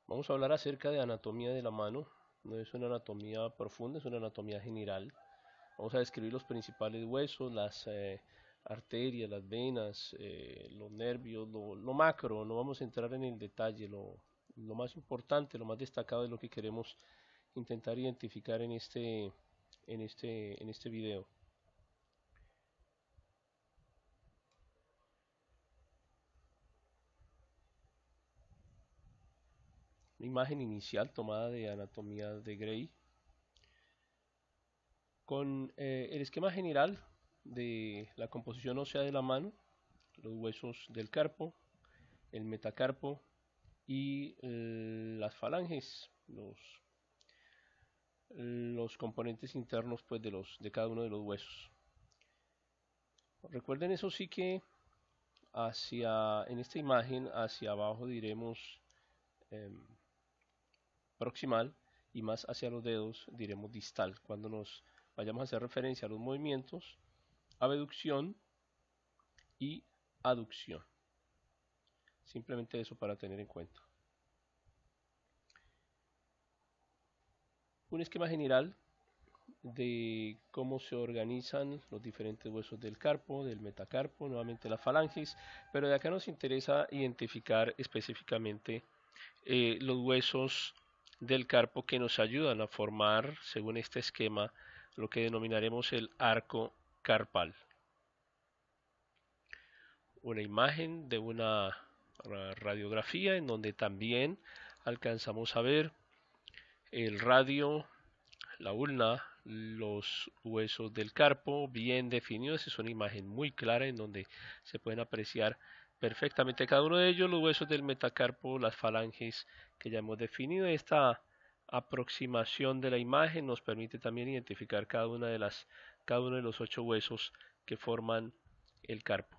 Vamos a hablar acerca de anatomía de la mano. No es una anatomía profunda, es una anatomía general. Vamos a describir los principales huesos, las arterias, las venas, los nervios, lo macro. No vamos a entrar en el detalle, lo más importante, lo más destacado de lo que queremos intentar identificar en este video. Una imagen inicial tomada de anatomía de Gray con el esquema general de la composición ósea de la mano, los huesos del carpo, el metacarpo y las falanges, los componentes internos pues de cada uno de los huesos. Recuerden eso sí que en esta imagen hacia abajo diremos eh, proximal y más hacia los dedos diremos distal. Cuando nos vayamos a hacer referencia a los movimientos, abducción y aducción. Simplemente eso para tener en cuenta. Un esquema general de cómo se organizan los diferentes huesos del carpo, del metacarpo, nuevamente las falanges, pero de acá nos interesa identificar específicamente los huesos del carpo que nos ayudan a formar, según este esquema, lo que denominaremos el arco carpal. Una imagen de una radiografía en donde también alcanzamos a ver el radio, la ulna, los huesos del carpo bien definidos. Es una imagen muy clara en donde se pueden apreciar perfectamente cada uno de ellos, los huesos del metacarpo, las falanges que ya hemos definido. Esta aproximación de la imagen nos permite también identificar cada uno de los 8 huesos que forman el carpo.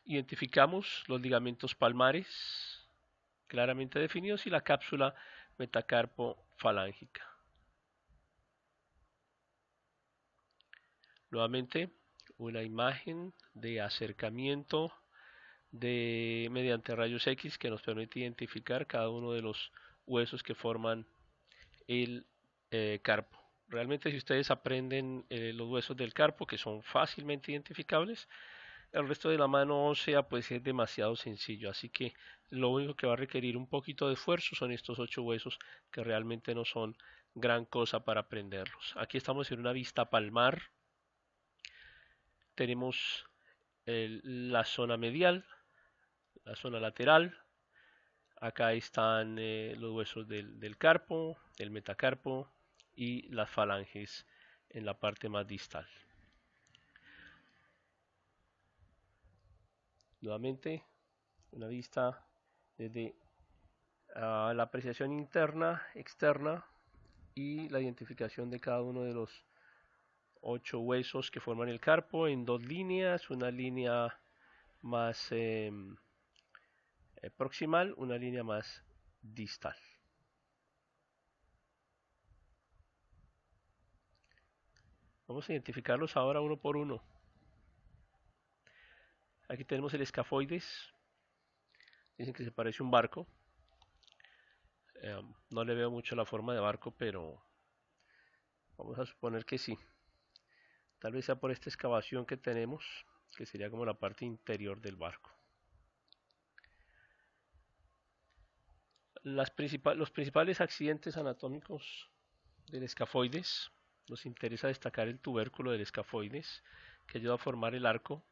Identificamos los ligamentos palmares claramente definidos y la cápsula metacarpo falángica. Nuevamente, una imagen de acercamiento mediante rayos X que nos permite identificar cada uno de los huesos que forman el carpo. Realmente si ustedes aprenden los huesos del carpo, que son fácilmente identificables, el resto de la mano ósea pues es demasiado sencillo, así que lo único que va a requerir un poquito de esfuerzo son estos 8 huesos que realmente no son gran cosa para aprenderlos. Aquí estamos en una vista palmar, tenemos la zona medial, la zona lateral, acá están los huesos del carpo, del metacarpo y las falanges en la parte más distal. Nuevamente, una vista desde la apreciación interna, externa y la identificación de cada uno de los 8 huesos que forman el carpo en 2 líneas, una línea más proximal, una línea más distal. Vamos a identificarlos ahora uno por uno. Aquí tenemos el escafoides. Dicen que se parece a un barco. No le veo mucho la forma de barco, pero vamos a suponer que sí. Tal vez sea por esta excavación que tenemos, que sería como la parte interior del barco. Los principales accidentes anatómicos del escafoides. Nos interesa destacar el tubérculo del escafoides, que ayuda a formar el arco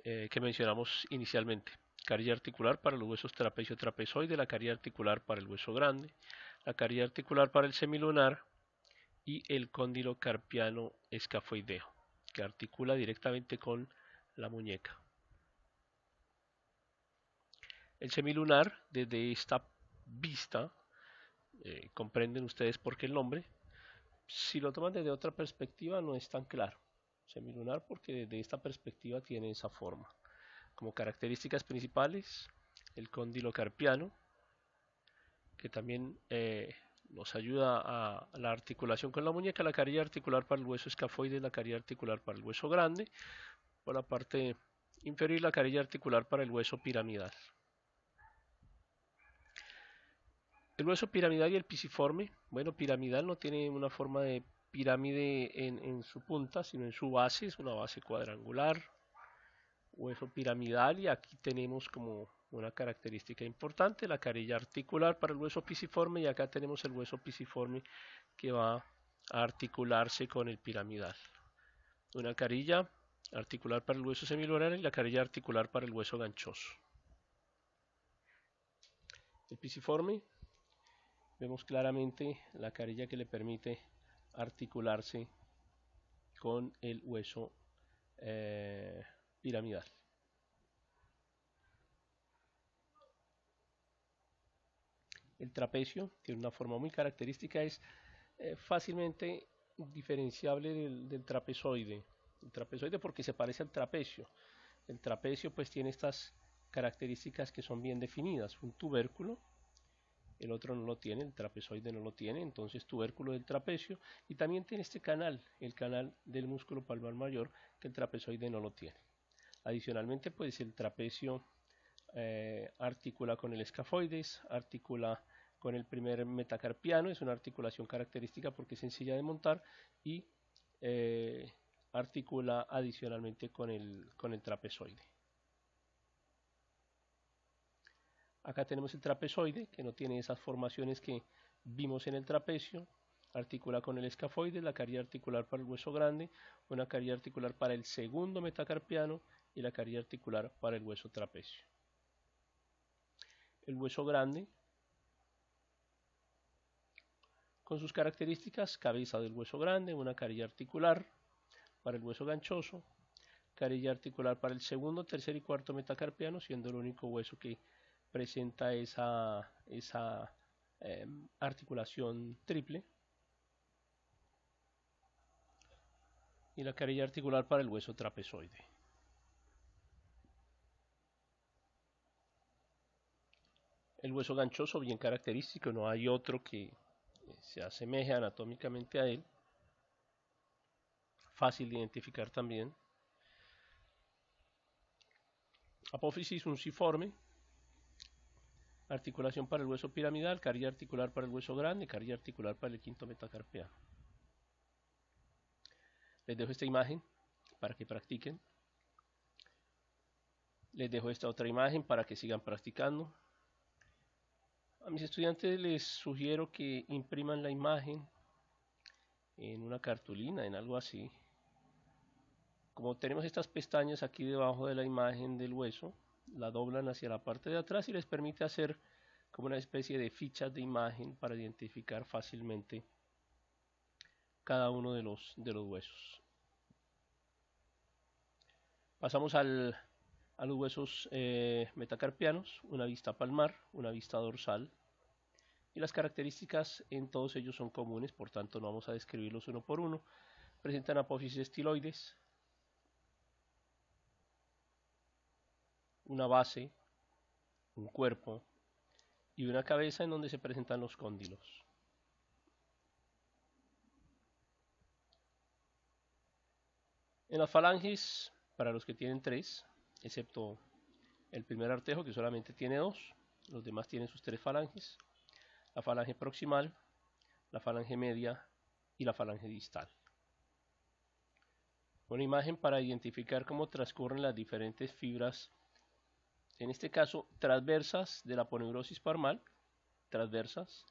que mencionamos inicialmente. Carilla articular para los huesos trapecio-trapezoide, la carilla articular para el hueso grande, la carilla articular para el semilunar y el cóndilo carpiano escafoideo, que articula directamente con la muñeca. El semilunar, desde esta vista, comprenden ustedes por qué el nombre. Si lo toman desde otra perspectiva no es tan claro. Semilunar porque desde esta perspectiva tiene esa forma. Como características principales, el cóndilo carpiano, que también nos ayuda a la articulación con la muñeca, la carilla articular para el hueso escafoide, la carilla articular para el hueso grande, por la parte inferior y la carilla articular para el hueso piramidal. El hueso piramidal y el pisiforme, bueno, piramidal no tiene una forma de pirámide en su punta, sino en su base, es una base cuadrangular, hueso piramidal, y aquí tenemos como una característica importante la carilla articular para el hueso pisiforme, y acá tenemos el hueso pisiforme que va a articularse con el piramidal. Una carilla articular para el hueso semilunar y la carilla articular para el hueso ganchoso. El pisiforme, vemos claramente la carilla que le permite articularse con el hueso piramidal. El trapecio tiene una forma muy característica, es fácilmente diferenciable del trapezoide. El trapezoide porque se parece al trapecio. El trapecio pues tiene estas características que son bien definidas. Un tubérculo, el otro no lo tiene, el trapezoide no lo tiene, entonces tubérculo del trapecio, y también tiene este canal, el canal del músculo palmar mayor, que el trapezoide no lo tiene. Adicionalmente pues el trapecio articula con el escafoides, articula con el primer metacarpiano, es una articulación característica porque es sencilla de montar, y articula adicionalmente con el trapezoide. Acá tenemos el trapezoide, que no tiene esas formaciones que vimos en el trapecio, articula con el escafoide, la carilla articular para el hueso grande, una carilla articular para el segundo metacarpiano y la carilla articular para el hueso trapecio. El hueso grande, con sus características: cabeza del hueso grande, una carilla articular para el hueso ganchoso, carilla articular para el segundo, tercer y cuarto metacarpiano, siendo el único hueso que presenta esa articulación triple, y la carilla articular para el hueso trapezoide. El hueso ganchoso, bien característico, no hay otro que se asemeje anatómicamente a él, fácil de identificar también. Apófisis unciforme, articulación para el hueso piramidal, carilla articular para el hueso grande, carilla articular para el quinto metacarpiano. Les dejo esta imagen para que practiquen. Les dejo esta otra imagen para que sigan practicando. A mis estudiantes les sugiero que impriman la imagen en una cartulina, en algo así. Como tenemos estas pestañas aquí debajo de la imagen del hueso, la doblan hacia la parte de atrás y les permite hacer como una especie de fichas de imagen para identificar fácilmente cada uno de los huesos. Pasamos a los huesos metacarpianos, una vista palmar, una vista dorsal, y las características en todos ellos son comunes, por tanto no vamos a describirlos uno por uno. Presentan apófisis estiloides, una base, un cuerpo y una cabeza en donde se presentan los cóndilos. En las falanges, para los que tienen 3, excepto el primer artejo que solamente tiene 2, los demás tienen sus 3 falanges: la falange proximal, la falange media y la falange distal. Una imagen para identificar cómo transcurren las diferentes fibras, en este caso transversas de la aponeurosis palmar, transversas,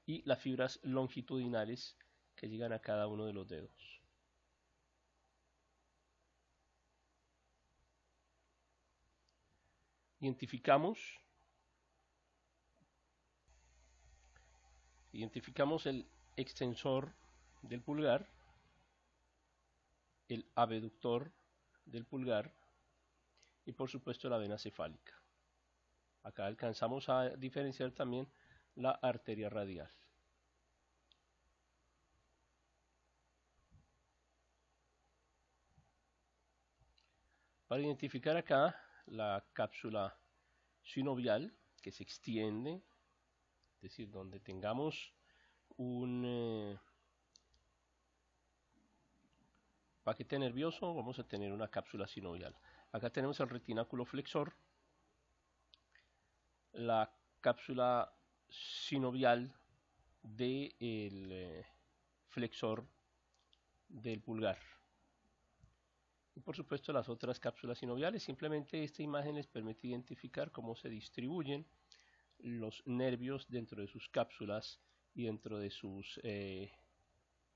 y las fibras longitudinales que llegan a cada uno de los dedos. Identificamos el extensor del pulgar, el abductor del pulgar y por supuesto la vena cefálica. Acá alcanzamos a diferenciar también la arteria radial. Para identificar acá la cápsula sinovial, que se extiende, es decir, donde tengamos un paquete nervioso, vamos a tener una cápsula sinovial. Acá tenemos el retináculo flexor, la cápsula sinovial del flexor del pulgar. Y por supuesto las otras cápsulas sinoviales. Simplemente esta imagen les permite identificar cómo se distribuyen los nervios dentro de sus cápsulas y dentro de sus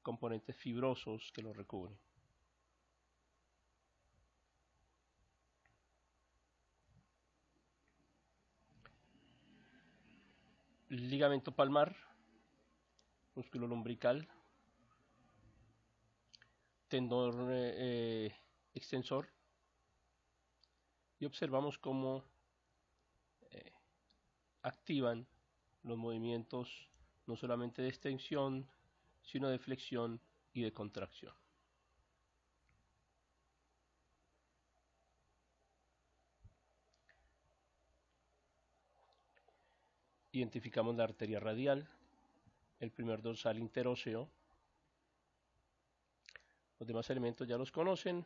componentes fibrosos que los recubren. Ligamento palmar, músculo lumbrical, tendón extensor, y observamos cómo activan los movimientos no solamente de extensión, sino de flexión y de contracción. Identificamos la arteria radial, el primer dorsal interóseo. Los demás elementos ya los conocen,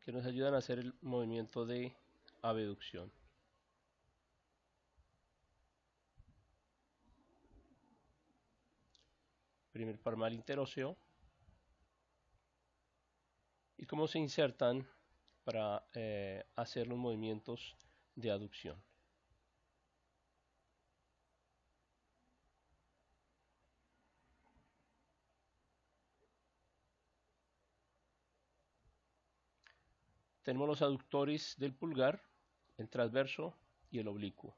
que nos ayudan a hacer el movimiento de abducción. Primer palmar interóseo. Y cómo se insertan para hacer los movimientos de aducción. Tenemos los aductores del pulgar, el transverso y el oblicuo.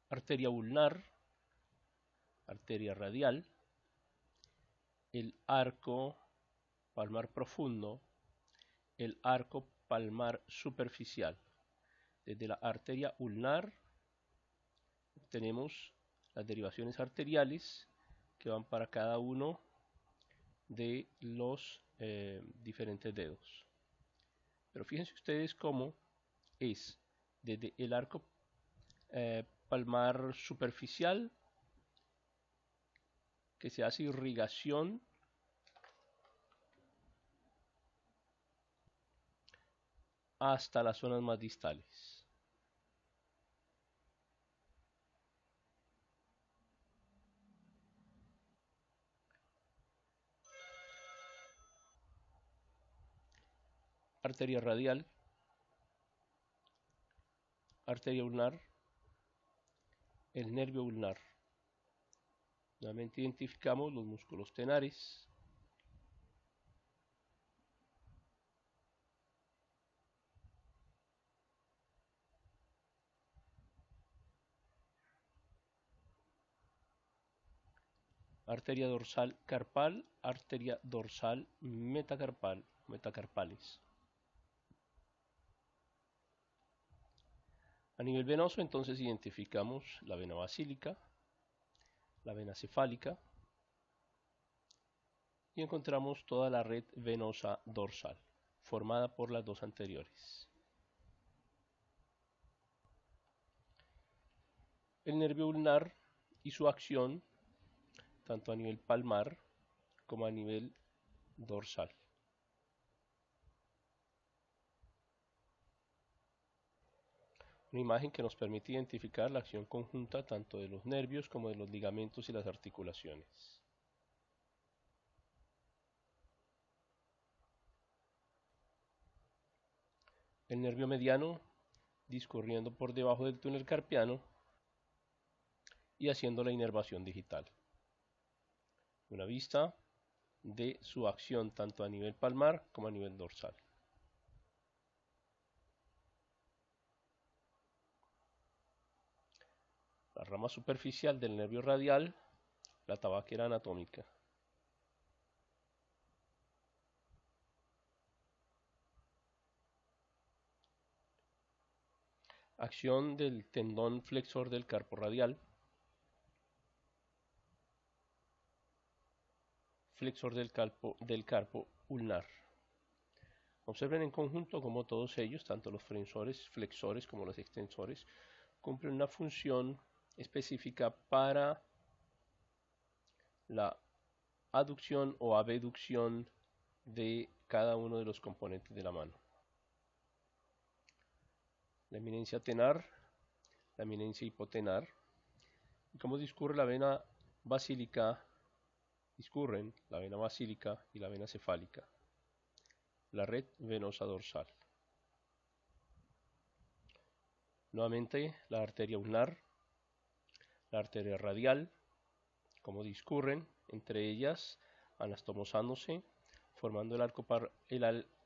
Arteria ulnar, arteria radial, el arco palmar profundo, el arco palmar superficial. Desde la arteria ulnar tenemos las derivaciones arteriales que van para cada uno de los diferentes dedos. Pero fíjense ustedes cómo es desde el arco palmar superficial, que se hace irrigación hasta las zonas más distales. Arteria radial, arteria ulnar, el nervio ulnar. Nuevamente identificamos los músculos tenares, arteria dorsal carpal, arteria dorsal metacarpal, metacarpales. A nivel venoso, entonces identificamos la vena basílica, la vena cefálica, y encontramos toda la red venosa dorsal, formada por las dos anteriores. El nervio ulnar y su acción, tanto a nivel palmar como a nivel dorsal. Una imagen que nos permite identificar la acción conjunta tanto de los nervios como de los ligamentos y las articulaciones. El nervio mediano discurriendo por debajo del túnel carpiano y haciendo la inervación digital. Una vista de su acción tanto a nivel palmar como a nivel dorsal. La rama superficial del nervio radial, la tabaquera anatómica. Acción del tendón flexor del carpo radial, flexor del carpo ulnar. Observen en conjunto cómo todos ellos, tanto los flexores como los extensores, cumplen una función específica para la aducción o abducción de cada uno de los componentes de la mano. La eminencia tenar, la eminencia hipotenar. Y cómo discurre la vena basílica, discurren la vena basílica y la vena cefálica, la red venosa dorsal. Nuevamente la arteria ulnar, la arteria radial, cómo discurren entre ellas anastomosándose, formando el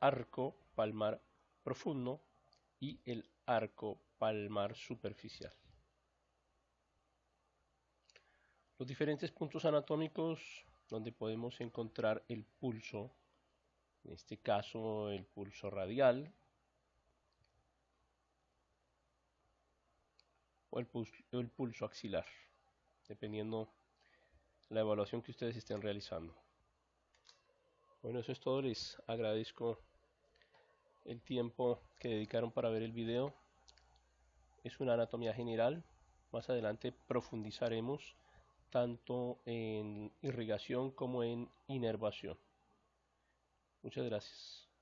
arco palmar profundo y el arco palmar superficial. Los diferentes puntos anatómicos donde podemos encontrar el pulso, en este caso el pulso radial o el pulso axilar, dependiendo la evaluación que ustedes estén realizando. Bueno, eso es todo. Les agradezco el tiempo que dedicaron para ver el video. Es una anatomía general. Más adelante profundizaremos tanto en irrigación como en inervación. Muchas gracias.